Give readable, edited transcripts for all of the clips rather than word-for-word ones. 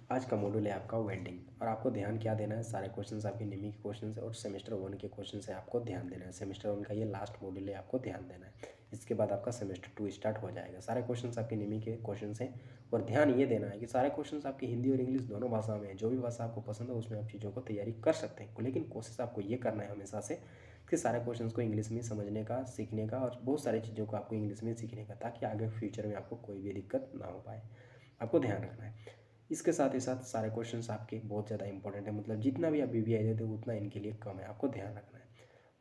आज का मॉड्यूल है आपका वेल्डिंग और आपको ध्यान क्या देना है, सारे क्वेश्चंस आपके निमी के क्वेश्चंस और सेमेस्टर 1 के क्वेश्चंस है, आपको ध्यान देना है। सेमेस्टर 1 का ये लास्ट मॉड्यूल है, आपको ध्यान देना है। इसके बाद आपका सेमेस्टर 2 स्टार्ट हो जाएगा। सारे क्वेश्चंस आपके निमी के क्वेश्चंस हैं और ध्यान ये देना है कि सारे क्वेश्चंस आपकी हिंदी और इंग्लिश दोनों भाषा में है। जो भी भाषा आपको पसंद है उसमें आप चीज़ों को तैयारी कर सकते हैं, लेकिन कोशिश आपको ये करना है हमेशा से कि सारे क्वेश्चंस को इंग्लिश में समझने का, सीखने का और बहुत सारी चीज़ों को आपको इंग्लिश में सीखने का, ताकि आगे फ्यूचर में आपको कोई भी दिक्कत ना हो पाए। आपको ध्यान रखना है। इसके साथ ही साथ सारे क्वेश्चंस आपके बहुत ज़्यादा इंपॉर्टेंट है, मतलब जितना भी आप बीबीआई देते हो उतना इनके लिए कम है, आपको ध्यान रखना है।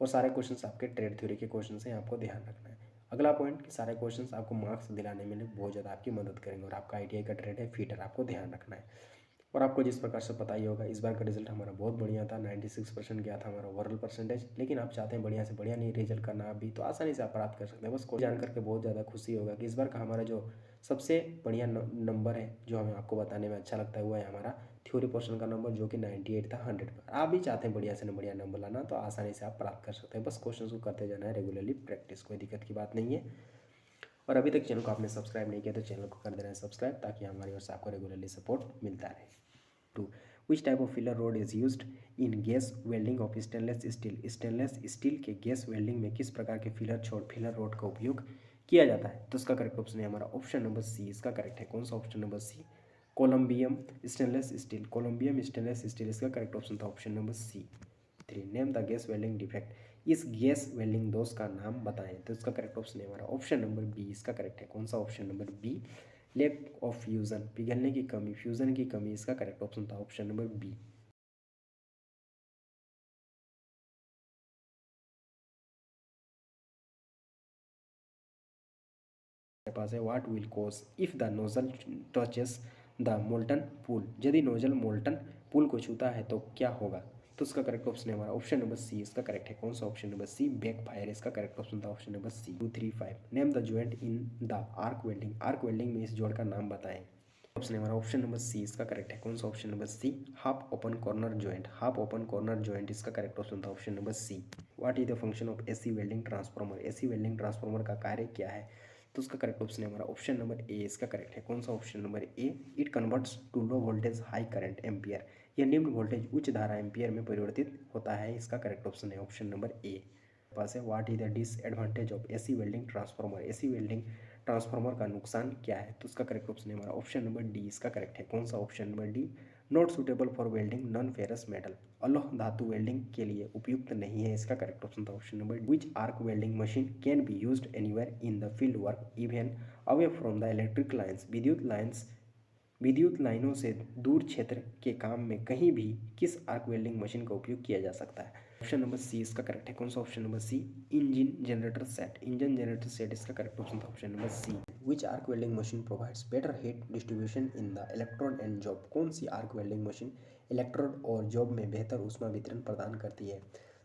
और सारे क्वेश्चंस आपके ट्रेड थ्योरी के क्वेश्चंस हैं, आपको ध्यान रखना है। अगला पॉइंट कि सारे क्वेश्चंस आपको मार्क्स दिलाने में बहुत ज़्यादा आपकी मदद करेंगे और आपका आईटीआई का ट्रेड है फीटर, आपको ध्यान रखना है। और आपको जिस प्रकार से पता ही होगा, इस बार का रिजल्ट हमारा बहुत बढ़िया था, 96% गया था हमारा ओवरऑल परसेंटेज। लेकिन आप चाहते हैं बढ़िया से बढ़िया नहीं रिजल्ट करना आप भी, तो आसानी से आप प्राप्त कर सकते हैं। बस जान करके बहुत ज़्यादा खुशी होगा कि इस बार का हमारा जो सबसे बढ़िया नंबर है, जो हमें आपको बताने में अच्छा लगता है, वो है हमारा थ्योरी पोर्शन का नंबर, जो कि 98 था 100 पर। आप भी चाहते हैं बढ़िया से बढ़िया नंबर लाना, तो आसानी से आप प्राप्त कर सकते हैं। बस क्वेश्चन को करते जाना है रेगुलरली प्रैक्टिस, कोई दिक्कत की बात नहीं है। और अभी तक चैनल को आपने सब्सक्राइब नहीं किया तो चैनल को कर देना है सब्सक्राइब, ताकि हमारी ओर से आपको रेगुलरली सपोर्ट मिलता रहे। 2. Which type of filler rod is used in gas welding of stainless steel? Stainless steel के गैस वेल्डिंग में किस प्रकार के फिलर रोड का उपयोग किया जाता है? तो इसका करेक्ट ऑप्शन है हमारा ऑप्शन नंबर सी। इसका करेक्ट है कौन सा? Option number C, columbium stainless steel. Columbium stainless steel इसका करेक्ट ऑप्शन था option number C. 3. Name the gas welding defect. इस गैस वेल्डिंग दोष का नाम बताएं। तो इसका करेक्ट ऑप्शन है हमारा ऑप्शन नंबर बी। इसका करेक्ट है कौन सा? Option number B, lack of fusion, पिघलने की कमी, फ्यूजन की कमी। इसका करेक्ट ऑप्शन था ऑप्शन नंबर बी। पास है what will cause if the nozzle touches the molten pool. यदि नोजल मोल्टन पूल को छूता है तो क्या होगा? तो इसका करेक्ट ऑप्शन है हमारा ऑप्शन नंबर सी। इसका करेक्ट है कौन सा? Option number C, backfire. इसका करेक्ट ऑप्शन था option number C. 2, 3, 5 name the joint in the arc welding. Arc welding में इस जोड़ का नाम बताएं। ऑप्शन है हमारा ऑप्शन नंबर सी। इसका करेक्ट है कौन सा? Option number C, half open corner joint. Half open corner joint इसका करेक्ट ऑप्शन था option number C. What is the function of AC welding transformer. AC welding transformer का कार्य क्या है? तो उसका करेक्ट ऑप्शन है हमारा ऑप्शन नंबर ए। इसका करेक्ट है कौन सा? Option number A, it converts to low voltage high current ampere. यह निम्न वोल्टेज उच्च धारा एम्पियर में परिवर्तित होता है। इसका करेक्ट ऑप्शन है ऑप्शन नंबर ए। पास है what is the disadvantage of AC welding transformer. AC welding transformer का नुकसान क्या है? तो उसका करेक्ट ऑप्शन है हमारा ऑप्शन नंबर डी। इसका करेक्ट है कौन सा? Option number D, not suitable for welding non ferrous metal. अलोह धातु वेल्डिंग के लिए उपयुक्त नहीं है। इसका करेक्ट ऑप्शन था option number which arc welding machine can be used anywhere in the field work even away from the electric lines. विद्युत लाइनों से दूर क्षेत्र के काम में कहीं भी किस आर्क वेल्डिंग मशीन का उपयोग किया जा सकता है? Option number C. इसका करेक्ट है कौन सा? Option number C, engine generator set. Engine generator set इसका करेक्ट ऑप्शन था option number C. Which arc welding machine provides better heat distribution in the electrode and job. कौन सी arc welding machine electrode और job में बेहतर ऊष्मा वितरण प्रदान करती है?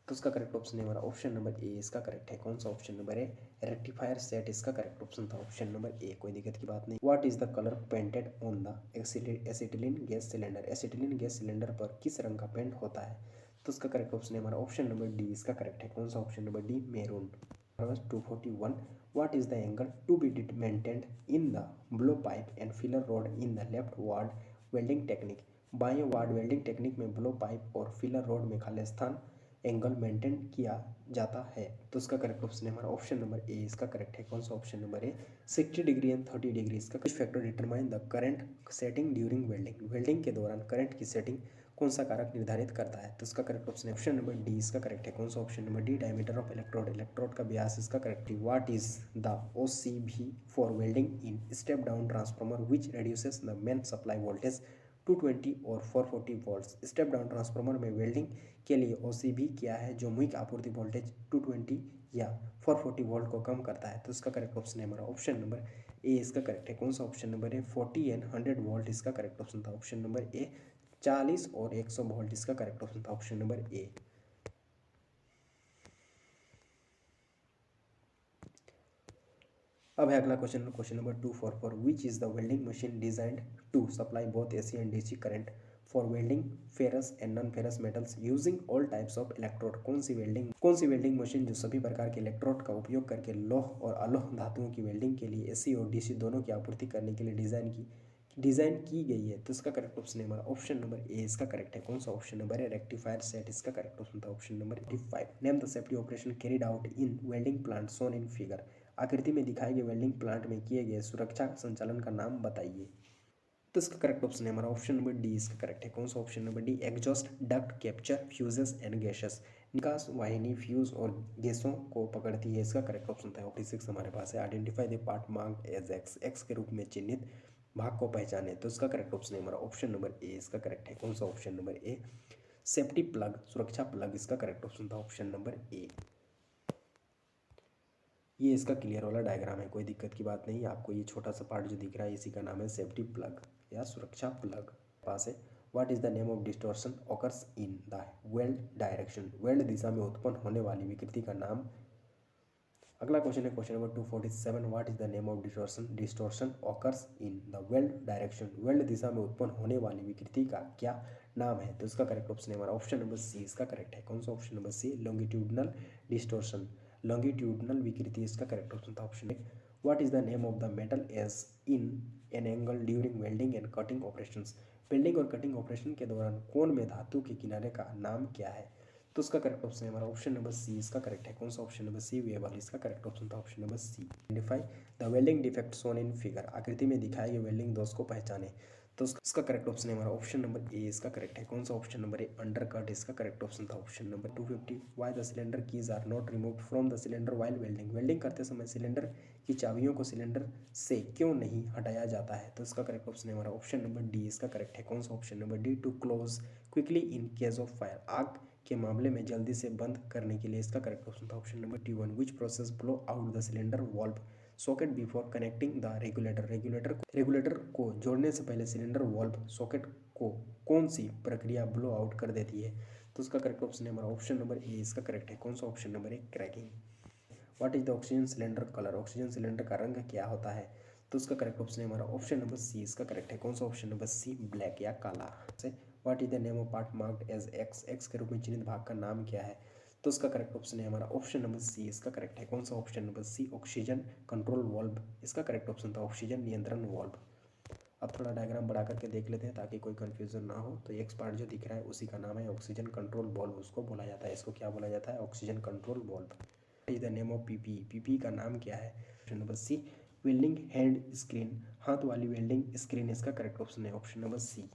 तो उसका करेक्ट ऑप्शन है हमारा ऑप्शन नंबर ए। इसका करेक्ट है कौन सा? ऑप्शन नंबर ए, रेक्टिफायर सेट। इसका करेक्ट ऑप्शन था ऑप्शन नंबर ए, कोई दिक्कत की बात नहीं। What is the colour painted on the acetylene gas cylinder. Acetylene gas cylinder पर किस रंग का पेंट होता है? तो उसका करेक्ट ऑप्शन है हमारा ऑप्शन नंबर डी। इसका करेक्ट है कौन सा? Option number D, maroon. 241 what is the angle to be maintained in the blow pipe and filler rod in the leftward welding technique. बाएं वार्ड वेल्डिंग टेक्निक में blow pipe और filler rod में खालिस्तान angle maintain किया जाता है। तो उसका करेक्ट ऑप्शन है हमारा ऑप्शन नंबर ए। इसका करेक्ट है कौन सा? Option number A, 60 degree and 30 degree. इसका कुछ factor determine the current setting during welding. Welding के दौरान करंट की सेटिंग कौन सा कारक निर्धारित करता है? तो उसका करेक्ट ऑप्शन है ऑप्शन नंबर डी। इसका करेक्ट है कौन सा? Option number D, diameter of electrode. Electrode का व्यास। इसका करेक्ट है what is the OCB for welding in step down transformer which reduces the main supply voltage 220 और 440 वोल्ट्स। स्टेप डाउन ट्रांसफार्मर में welding के लिए ओसीबी क्या है, जो मुख्य आपूर्ति वोल्टेज 220 या 440 वोल्ट को कम करता है? तो इसका करेक्ट ऑप्शन है हमारा ऑप्शन नंबर ए। इसका करेक्ट है कौन सा? Option number A, 40 and 100 volt. इसका करेक्ट ऑप्शन था ऑप्शन नंबर ए, 40 और 100 वोल्ट। इसका करेक्ट ऑप्शन था ऑप्शन नंबर ए। अब है अगला question, question number 244 which is the welding machine designed to supply both AC and DC current for welding ferrous and non ferrous metals using all types of electrode. कौन सी welding machine जो सभी प्रकार के electrode का उपयोग करके लौह और अलोह धातुओं की वेल्डिंग के लिए एसी और डीसी दोनों की आपूर्ति करने के लिए डिजाइन की डिजाइन की गई है, तो इसका करेक्ट ऑप्शन है हमारा ऑप्शन नंबर ए इसका करेक्ट है। कौन सा ऑप्शन नंबर है? रेक्टिफायर सेट इसका करेक्ट ऑप्शन था option number 85। Name the safety operation carried out in welding plant shown in figure. आकृति में दिखाए गए वेल्डिंग प्लांट में किए गए सुरक्षा संचालन का नाम बताइए। तो इसका करेक्ट ऑप्शन है हमारा ऑप्शन नंबर डी इसका करेक्ट है। कौन सा option number D? Exhaust duct capture fuses and gases. निकास वाहिनी फ्यूज और गैसों को पकड़ती है, इसका करेक्ट ऑप्शन था 46 हमारे पास है। Identify the part marked as X, X के रूप में चिन्हित भाग को पहचाने, तो इसका करेक्ट ऑप्शन है हमारा ऑप्शन नंबर ए इसका करेक्ट है। कौन सा ऑप्शन नंबर ए? सेफ्टी प्लग, सुरक्षा प्लग, इसका करेक्ट ऑप्शन था ऑप्शन नंबर ए। ये इसका क्लियर वाला डायग्राम है, कोई दिक्कत की बात नहीं। आपको ये छोटा सा पार्ट जो दिख रहा है इसी का नाम है सेफ्टी प्लग या सुरक्षा प्लग। पास है what is the name of distortion occurs in the weld direction. Weld दिशा में उत्पन्न होने वाली विकृति का नाम। अगला क्वेश्चन है question number 247। What is the name of distortion distortion occurs in the weld direction. Weld दिशा में उत्पन्न होने वाली विकृति का क्या नाम है? तो इसका करेक्ट ऑप्शन है हमारा ऑप्शन नंबर सी इसका करेक्ट है। कौन सा option number C? Longitudinal distortion, longitudinal विकृति, इसका करेक्ट ऑप्शन था option A. What is the name of the metal edge in an angle during welding and cutting operations. Welding और cutting operation के दौरान कोण में धातु के किनारे का नाम क्या है? तो उसका करेक्ट ऑप्शन है हमारा ऑप्शन नंबर सी इसका करेक्ट है। कौन सा ऑप्शन नंबर सी? वे वाली, इसका करेक्ट ऑप्शन था option number C. Identify the welding defect shown in figure. आकृति में दिखाए गए वेल्डिंग दोष को पहचाने, तो इसका करेक्ट ऑप्शन है हमारा ऑप्शन नंबर ए इसका करेक्ट है। कौन सा option number A? Undercut, इसका करेक्ट ऑप्शन था option number 250। Why the cylinder keys are not removed from the cylinder while welding. Welding करते समय सिलेंडर की चाबियों को सिलेंडर से क्यों नहीं हटाया जाता है? तो इसका करेक्ट ऑप्शन है हमारा ऑप्शन नंबर डी इसका करेक्ट है। कौन सा option number D? To close quickly in case of fire. आग के मामले में जल्दी से बंद करने के लिए, इसका करेक्ट ऑप्शन था option number T 1। Which process blow out the cylinder valve socket before connecting the regulator को जोड़ने से पहले सिलेंडर वॉल्व सॉकेट को कौन सी प्रक्रिया ब्लो आउट कर देती है? तो उसका करेक्ट ऑप्शन है हमारा ऑप्शन नंबर ए इसका करेक्ट है। कौन सा option number A? Cracking. What is the oxygen cylinder colour. Oxygen cylinder का रंग क्या होता है? तो उसका करेक्ट ऑप्शन है हमारा ऑप्शन नंबर सी इसका करेक्ट है। कौन सा ऑप्शन नंबर सी? ब्लैक या काला। What is the name of part marked as X. X के रूप में चिन्हित भाग का नाम क्या है? तो उसका करेक्ट ऑप्शन है हमारा ऑप्शन नंबर सी इसका करेक्ट है। कौन सा option number C? Oxygen control valve, इसका करेक्ट ऑप्शन था ऑक्सीजन नियंत्रण वाल्व। अब थोड़ा डायग्राम बढ़ा करके देख लेते हैं ताकि कोई कंफ्यूजन ना हो। तो एक्स पार्ट जो दिख रहा है उसी का नाम है ऑक्सीजन कंट्रोल वाल्व, उसको बोला जाता है। इसको क्या बोला जाता है? Oxygen control valve. Is the name of PP. PP का नाम क्या है? Option number C welding hand screen, हाथ वाली वेल्डिंग स्क्रीन, इसका करेक्ट ऑप्शन है option number C.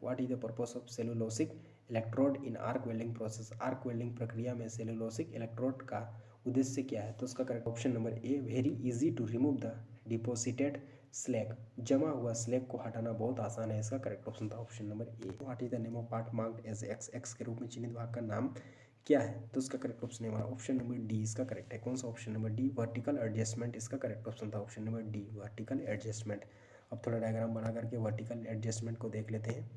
What is the purpose of cellulosic electrode in arc welding process. Arc welding प्रक्रिया में सेलुलोसिक इलेक्ट्रोड का उद्देश्य क्या है? तो उसका correct option number A very easy to remove the deposited slag. जमा हुआ स्लैग को हटाना बहुत आसान है, इसका करेक्ट ऑप्शन था option number A. What is the name of part marked as X. X के रूप में चिन्हित भाग का नाम क्या है? तो उसका करेक्ट ऑप्शन है हमारा ऑप्शन नंबर डी इसका करेक्ट है। कौन सा option number D? Vertical adjustment, इसका करेक्ट ऑप्शन था option number D vertical adjustment. अब थोड़ा डायग्राम बना करके वर्टिकल एडजस्टमेंट को देख लेते हैं।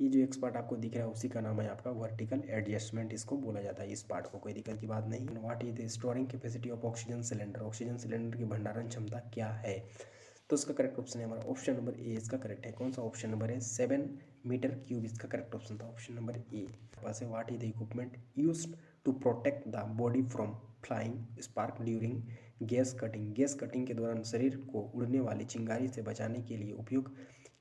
ये जो एक्स पार्ट आपको दिख रहा है उसी का नाम है आपका वर्टिकल एडजस्टमेंट, इसको बोला जाता है इस पार्ट को, कोई दिक्कत की बात नहीं। What is the storing capacity of oxygen cylinder. Oxygen cylinder की भंडारण क्षमता क्या है? तो उसका करेक्ट ऑप्शन है हमारा ऑप्शन नंबर ए इसका करेक्ट है। कौन सा ऑप्शन नंबर है? 7 मीटर क्यूब, इसका करेक्ट ऑप्शन था ऑप्शन नंबर ए। पास है what is the equipment used to protect the body from flying spark during gas cutting. Gas cutting के दौरान शरीर को उड़ने वाली चिंगारी से बचाने के लिए उपयोग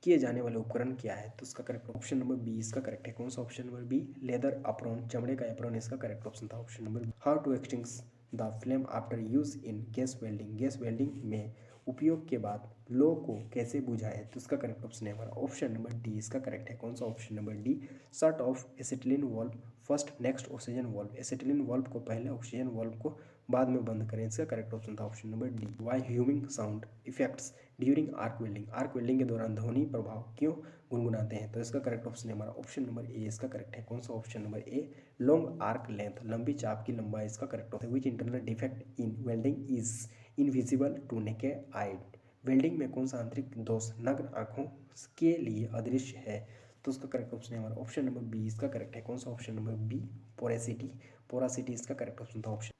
किए जाने वाले उपकरण क्या है? तो उसका करेक्ट ऑप्शन नंबर बी इसका करेक्ट है। कौन सा option number B? Leather apron, चमड़े का एप्रोन, इसका करेक्ट ऑप्शन था option number B. How to extinguish the flame after use in gas welding. Gas welding में उपयोग के बाद लो को कैसे बुझाएं? तो इसका करेक्ट ऑप्शन है हमारा ऑप्शन नंबर डी इसका करेक्ट है। कौन सा option number D? Shut off acetylene valve first next oxygen valve. Acetylene valve को पहले, ऑक्सीजन वाल्व को बाद में बंद करें, इसका करेक्ट ऑप्शन था option number D. Why humming sound effects during arc welding. Arc welding के दौरान ध्वनि प्रभाव क्यों गुनगुनाते हैं? तो इसका करेक्ट ऑप्शन है हमारा ऑप्शन नंबर ए इसका करेक्ट है। कौन सा option number A? Long arc length, लंबी चाप की लंबाई, इसका correct option. Which internal defect in welding is invisible to naked eye. Welding में कौन सा आंतरिक दोष नग्न आंखों के लिए अदृश्य है? तो उसका करेक्ट ऑप्शन है हमारा ऑप्शन नंबर बी इसका करेक्ट है। कौन सा ऑप्शन नंबर बी? पोरेसिटी, पोरासिटी, इसका करेक्ट ऑप्शन था ऑप्शन।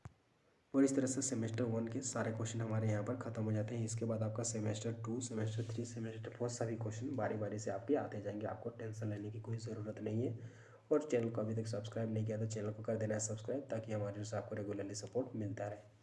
और इस तरह से सेमेस्टर 1 के सारे क्वेश्चन हमारे यहाँ पर खत्म हो जाते हैं। इसके बाद आपका सेमेस्टर 2, सेमेस्टर 3, सेमेस्टर 4 सभी क्वेश्चन बारी बारी से आपके आते जाएंगे, आपको टेंशन लेने की कोई ज़रूरत नहीं है। और चैनल को अभी तक सब्सक्राइब नहीं किया तो चैनल को कर देना है सब्सक्राइब, ताकि हमारे से आपको रेगुलरली सपोर्ट मिलता रहे।